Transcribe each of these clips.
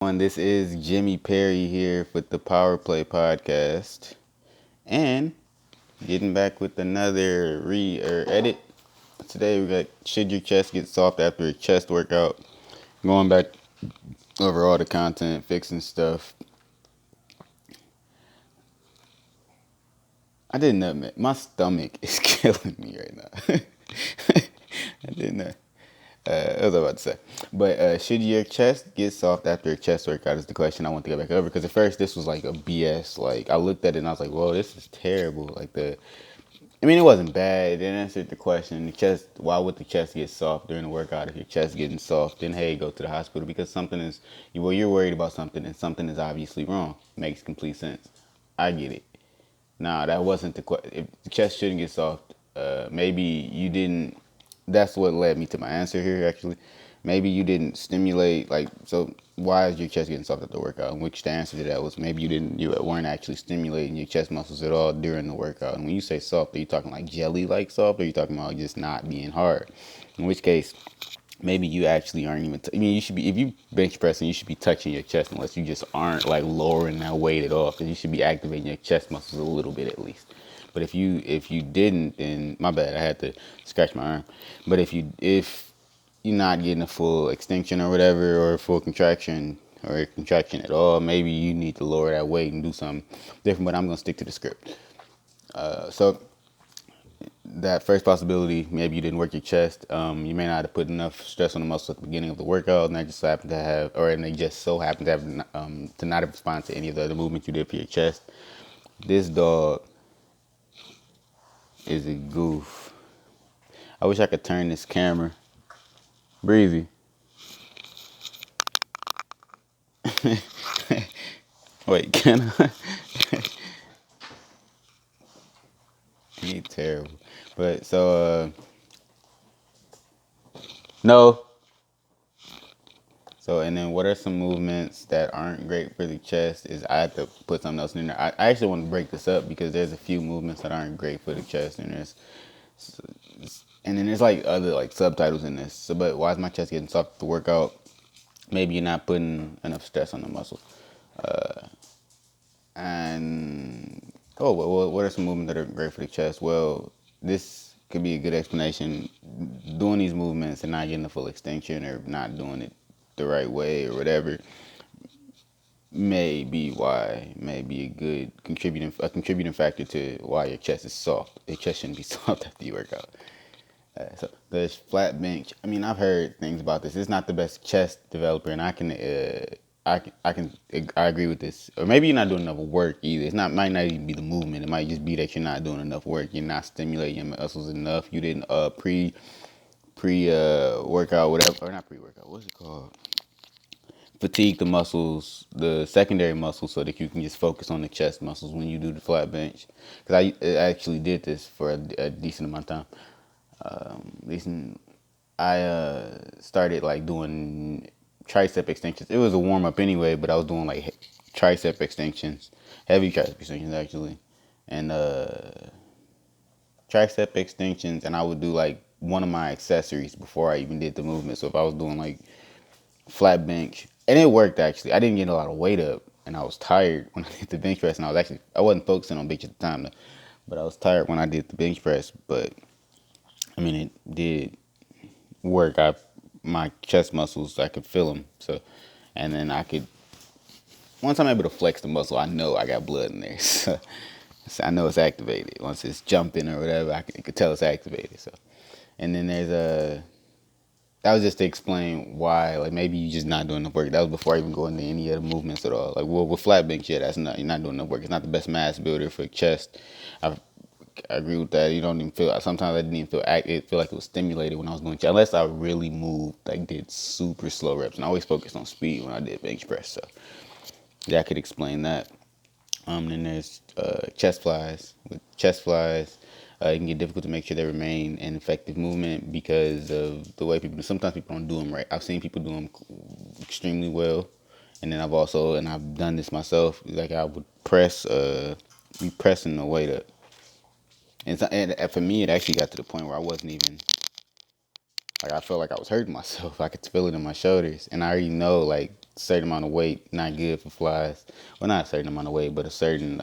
This is Jimmy Perry here with the Power Play podcast, and getting back with another edit. Today we got should your chest get soft after a chest workout? Going back over all the content, fixing stuff. I didn't admit my stomach is killing me right now. I didn't know. I was about to say, but should your chest get soft after a chest workout is the question I want to go back over, because at first this was like a BS. Like I looked at it and I was like, "Whoa, this is terrible." I mean, it wasn't bad. It didn't answer the question. The chest. Why would the chest get soft during the workout? If your chest getting soft, then hey, go to the hospital, because something is. Well, you're worried about something, and something is obviously wrong. Makes complete sense. I get it. Nah, that wasn't the question. If the chest shouldn't get soft, maybe you didn't. That's what led me to my answer here. Actually, maybe you didn't stimulate. Like, so why is your chest getting soft at the workout? And which the answer to that was maybe you weren't actually stimulating your chest muscles at all during the workout. And when you say soft, are you talking like jelly like soft, or are you talking about just not being hard? In which case, maybe you actually aren't even. I mean, you should be, if you bench pressing, you should be touching your chest, unless you just aren't like lowering that weight at all. Because you should be activating your chest muscles a little bit at least. But if you didn't, then my bad. I had to scratch my arm. But if you're not getting a full extension or whatever, or a full contraction or a contraction at all, maybe you need to lower that weight and do something different. But I'm gonna stick to the script. So that first possibility, maybe you didn't work your chest. You may not have put enough stress on the muscle at the beginning of the workout, and they just happen to have, or and they just so happen to have, to not have responded to any of the other movements you did for your chest. This dog is a goof. I wish I could turn this camera. Breezy. Wait, can I? He terrible. But no. So, and then what are some movements that aren't great for the chest? Is I have to put something else in there. I actually want to break this up because there's a few movements that aren't great for the chest, and then there's like other like subtitles in this. So, but why is my chest getting soft to workout? Maybe you're not putting enough stress on the muscle. And well, what are some movements that are great for the chest? Well, this could be a good explanation. Doing these movements and not getting the full extension, or not doing it the right way or whatever, may be a contributing factor to why your chest is soft. Your chest shouldn't be soft after you work out. So there's flat bench. I mean, I've heard things about this. It's not the best chest developer, and I agree with this. Or maybe you're not doing enough work either. Might not even be the movement. It might just be that you're not doing enough work. You're not stimulating your muscles enough. You didn't pre workout, whatever, or not pre workout. What's it called? Fatigue the muscles, the secondary muscles, so that you can just focus on the chest muscles when you do the flat bench. Because I actually did this for a decent amount of time. Recent, I started like doing tricep extensions. It was a warm up anyway, but I was doing like tricep extensions, heavy tricep extensions actually, and tricep extensions, and I would do like one of my accessories before I even did the movement. So if I was doing like flat bench, and it worked actually. I didn't get a lot of weight up, and I was tired when I did the bench press, and I wasn't focusing on bench at the time, but I was tired when I did the bench press. But I mean, it did work. My chest muscles, I could feel them. So, and then once I'm able to flex the muscle, I know I got blood in there. So I know it's activated. Once it's jumping or whatever, I could tell it's activated. So, and then that was just to explain why, like maybe you're just not doing enough work. That was before I even go into any other movements at all. Like, well, with flat bench, yeah, you're not doing enough work. It's not the best mass builder for chest. I, I agree with that. You don't even feel. Sometimes I didn't even feel like it was stimulated when I was doing chest, unless I really moved, like did super slow reps. And I always focused on speed when I did bench press. So that could explain that. Then there's chest flies. With chest flies, it can get difficult to make sure they remain an effective movement because of the way people. Sometimes people don't do them right. I've seen people do them extremely well, and then I've done this myself. Like I would be pressing the weight up, and for me, it actually got to the point where I wasn't even like I felt like I was hurting myself. I could feel it in my shoulders, and I already know like certain amount of weight not good for flies. Well, not a certain amount of weight, but a certain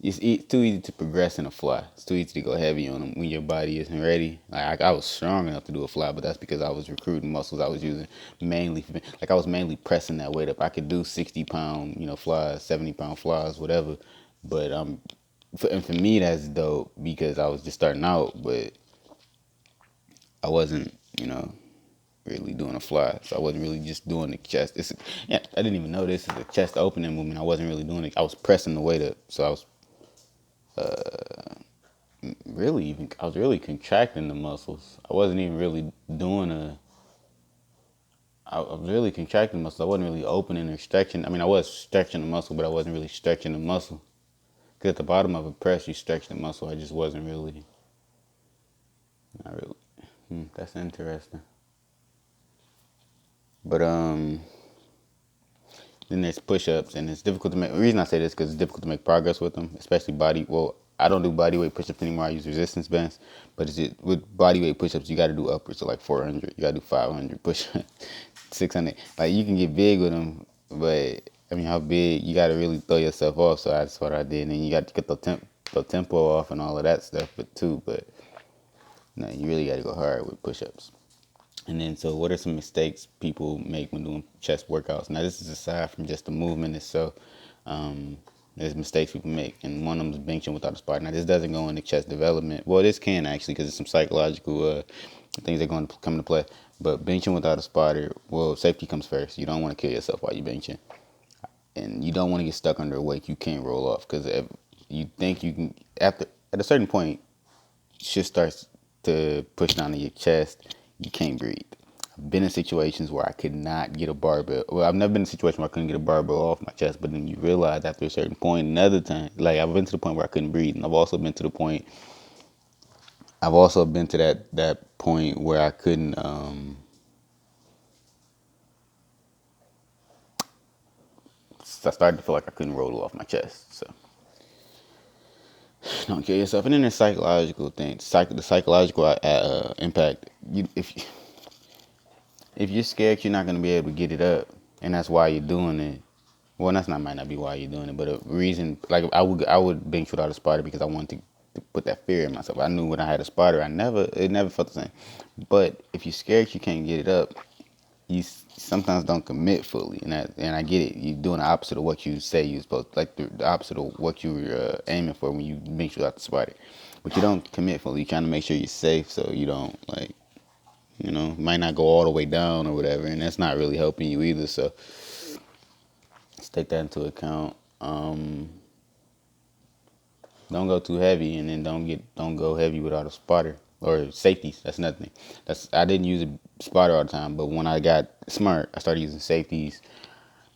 it's too easy to progress in a fly. It's too easy to go heavy on them when your body isn't ready. Like I was strong enough to do a fly, but that's because I was recruiting muscles I was using mainly like I was mainly pressing that weight up. I could do 60-pound, flies, 70-pound flies, whatever. But and for me that's dope because I was just starting out, but I wasn't, really doing a fly. So I wasn't really just doing the chest. I didn't even know this is a chest opening movement. I wasn't really doing it. I was pressing the weight up. So I was I was really contracting the muscles. I wasn't even really doing I was really contracting the muscle. I wasn't really opening or stretching. I mean, I was stretching the muscle, but I wasn't really stretching the muscle. Because at the bottom of a press, you stretch the muscle. I just wasn't really, not really. That's interesting. But then there's push-ups, and it's difficult to make. The reason I say this is because it's difficult to make progress with them, especially body. Well, I don't do body weight push-ups anymore. I use resistance bands. But with body weight push-ups, you got to do upwards of like 400. You got to do 500 push-ups, 600. Like you can get big with them, but I mean, how big? You got to really throw yourself off. So that's what I did. And you got to get the tempo off and all of that stuff, but no, you really got to go hard with push-ups. And then, so what are some mistakes people make when doing chest workouts? Now, this is aside from just the movement itself. There's mistakes people make, and one of them is benching without a spotter. Now, this doesn't go into chest development. Well, this can actually, because there's some psychological things that are going to come into play. But benching without a spotter, well, safety comes first. You don't want to kill yourself while you're benching, and you don't want to get stuck under a weight you can't roll off. Because if you think you can, at a certain point, shit starts to push down to your chest. You can't breathe. I've been in situations where I could not get a barbell. Well, I've never been in a situation where I couldn't get a barbell off my chest, but then you realize after a certain point, another time, like I've been to the point where I couldn't breathe, and I've also been to that point where I couldn't, I started to feel like I couldn't roll it off my chest, so. Don't kill yourself. And then there's psychological things, the psychological impact. If you're scared you're not going to be able to get it up, and that's why you're doing it. Well, might not be why you're doing it, but a reason, like I would bench without a spotter because I wanted to put that fear in myself. I knew when I had a spotter, it never felt the same. But if you're scared you can't get it up, you sometimes don't commit fully, and I get it. You're doing the opposite of what you say you're supposed to, like the opposite of what you were aiming for when you bench without the spotter. But you don't commit fully. You're trying to make sure you're safe, so you don't might not go all the way down or whatever, and that's not really helping you either. So let's take that into account. Don't go too heavy, and then don't go heavy without a spotter or safeties. That's nothing. I didn't use a spotter all the time, but when I got smart, I started using safeties.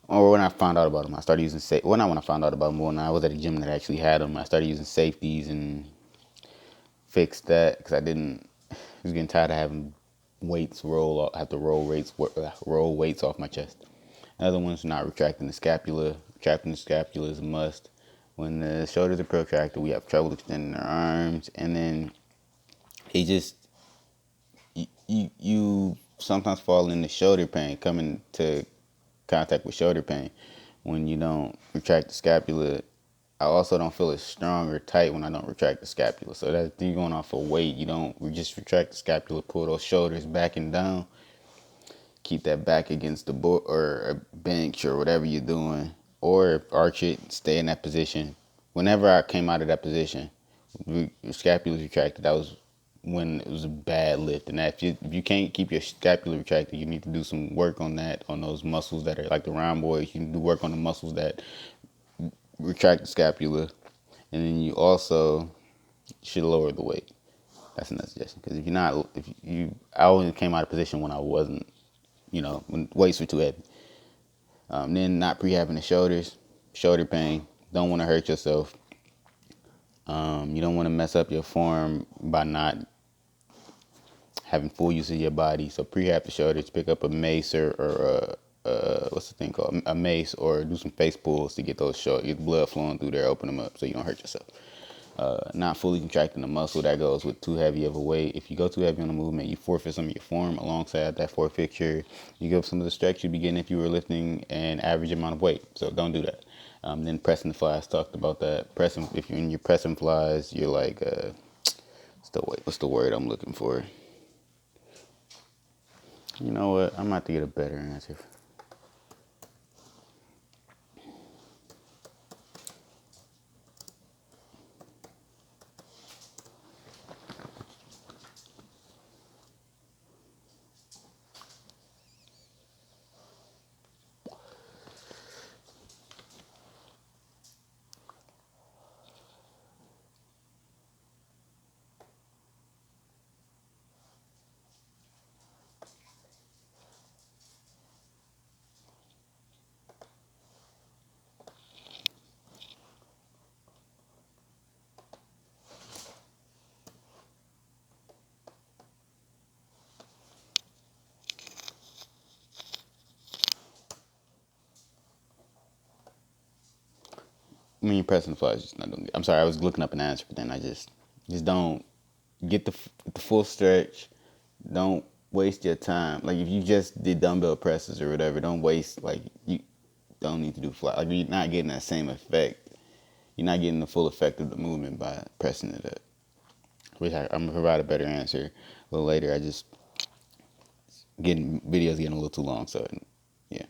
Or when I found out about them, I started using well, not when I found out about them, but when I was at a gym that actually had them, I started using safeties and fixed that because I was getting tired of having weights have to roll weights off my chest. Another one's not retracting the scapula. Retracting the scapula is a must. When the shoulders are protracted, we have trouble extending our arms, and then it just you sometimes fall into shoulder pain, coming to contact with shoulder pain when you don't retract the scapula. I also don't feel as strong or tight when I don't retract the scapula. So that's you're going off of weight. We just retract the scapula, pull those shoulders back and down, keep that back against the board or a bench or whatever you're doing, or arch it, stay in that position. Whenever I came out of that position, the scapula retracted. That was when it was a bad lift. And that if you can't keep your scapula retracted, you need to do some work on that, on those muscles that are like the rhomboids. You can do work on the muscles that retract the scapula, and then you also should lower the weight. That's another suggestion. Because I only came out of position when I wasn't, when weights were too heavy. Then not prehabbing the shoulders, shoulder pain. Don't want to hurt yourself. You don't want to mess up your form by not having full use of your body. So prehab the shoulders, pick up a mace or what's the thing called? A mace, or do some face pulls to get those get blood flowing through there, open them up so you don't hurt yourself. not fully contracting the muscle that goes with too heavy of a weight. If you go too heavy on the movement, you forfeit some of your form. Alongside that forfeiture, you give some of the stretch you'd be getting if you were lifting an average amount of weight. So don't do that. Then pressing the flies, talked about that. Pressing, if you're in your pressing flies, you're like, what's the word I'm looking for? You know what? I'm about to get a better answer. I mean, pressing the flies just not doing it. I'm sorry, I was looking up an answer, but then I just don't get the full stretch. Don't waste your time. Like if you just did dumbbell presses or whatever, don't waste, like, you don't need to do fly. Like you're not getting that same effect. You're not getting the full effect of the movement by pressing it up. I'm gonna provide a better answer a little later. I just getting videos getting a little too long, so yeah.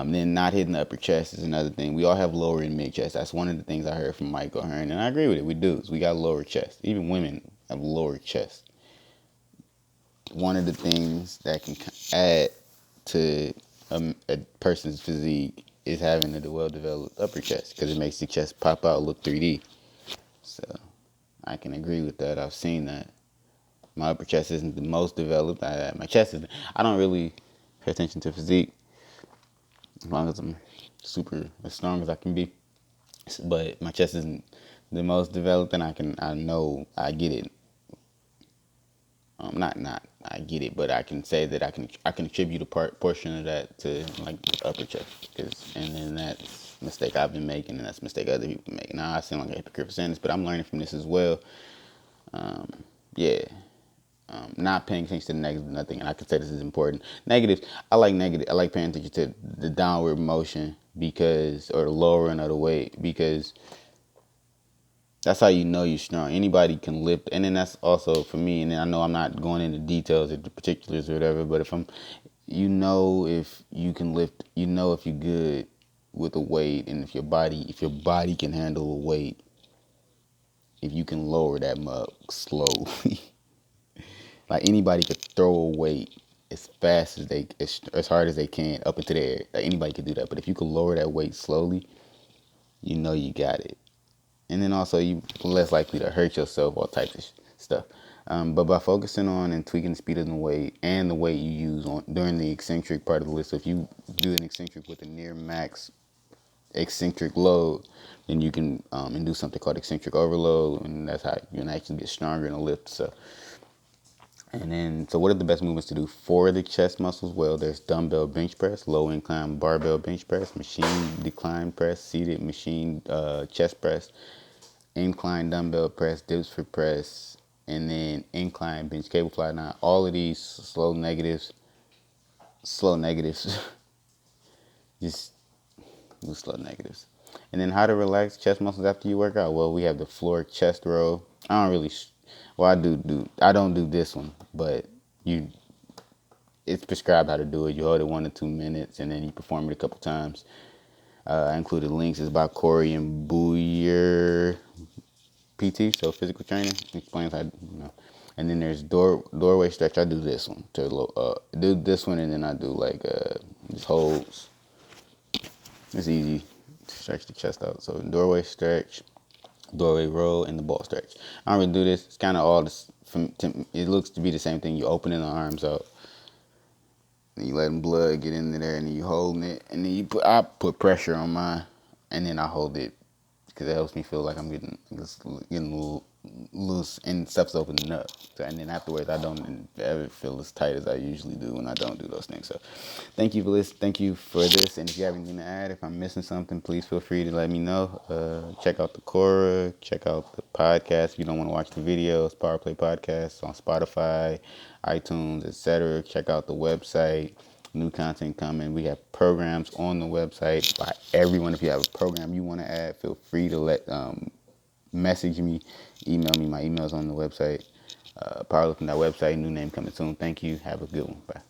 Then not hitting the upper chest is another thing. We all have lower and mid chest. That's one of the things I heard from Mike O'Hearn, and I agree with it. We do. We got lower chest. Even women have lower chest. One of the things that can add to a person's physique is having a well-developed upper chest because it makes the chest pop out, look 3D. So I can agree with that. I've seen that. My upper chest isn't the most developed. My chest is. I don't really pay attention to physique as long as I'm super as strong as I can be. But my chest isn't the most developed, and I know I get it. Not I get it, but I can say that I can attribute a portion of that to like the upper chest, and then that's a mistake I've been making, and that's a mistake other people make. Now I sound like a hypocrite for saying this, but I'm learning from this as well. Yeah, not paying attention to the negative, nothing, and I can say this is important. Negatives, I like negative. I like paying attention to the downward motion or the lowering of the weight, because that's how you know you're strong. Anybody can lift, and then that's also for me. And then I know I'm not going into details or the particulars or whatever, but if you can lift, if you're good with a weight, and if your body can handle a weight, if you can lower that mug slowly, like anybody could throw a weight as fast as hard as they can up into the air. Like anybody could do that, but if you can lower that weight slowly, you got it. And then also you less likely to hurt yourself, all types of stuff. But by focusing on and tweaking the speed of the weight and the weight you use during the eccentric part of the list, so if you do an eccentric with a near max eccentric load, then you can induce something called eccentric overload, and that's how you can actually get stronger in a lift. So what are the best movements to do for the chest muscles? Well, there's dumbbell bench press, low incline barbell bench press, machine decline press, seated machine chest press, incline dumbbell press, dips for press, and then incline bench cable fly. Now, all of these slow negatives, just do slow negatives. And then how to relax chest muscles after you work out? Well, we have the floor chest row. I don't really, well, I don't do this one, but it's prescribed how to do it. You hold it 1 to 2 minutes, and then you perform it a couple times. I included links. It's by Corey and Booyer PT, so physical training. Explains how, And then there's doorway stretch. I do this one do this one, and then I do like just holds. It's easy to stretch the chest out. So doorway stretch, doorway roll, and the ball stretch. I don't really do this. It's kind of all this. It looks to be the same thing. You opening the arms out, and you letting blood get into there, and then you holding it, and then I put pressure on mine, and then I hold it because it helps me feel like I'm getting a loose and stuff's opening up. So, and then afterwards, I don't ever feel as tight as I usually do when I don't do those things. So, thank you for this. Thank you for this. And if you have anything to add, if I'm missing something, please feel free to let me know. Check out the Quora. Check out the podcast. If you don't want to watch the videos, Power Play Podcasts on Spotify, iTunes, etc. Check out the website. New content coming. We have programs on the website by everyone. If you have a program you want to add, feel free to message me, email me. My email's on the website. Powerlifting.website. New name coming soon. Thank you. Have a good one. Bye.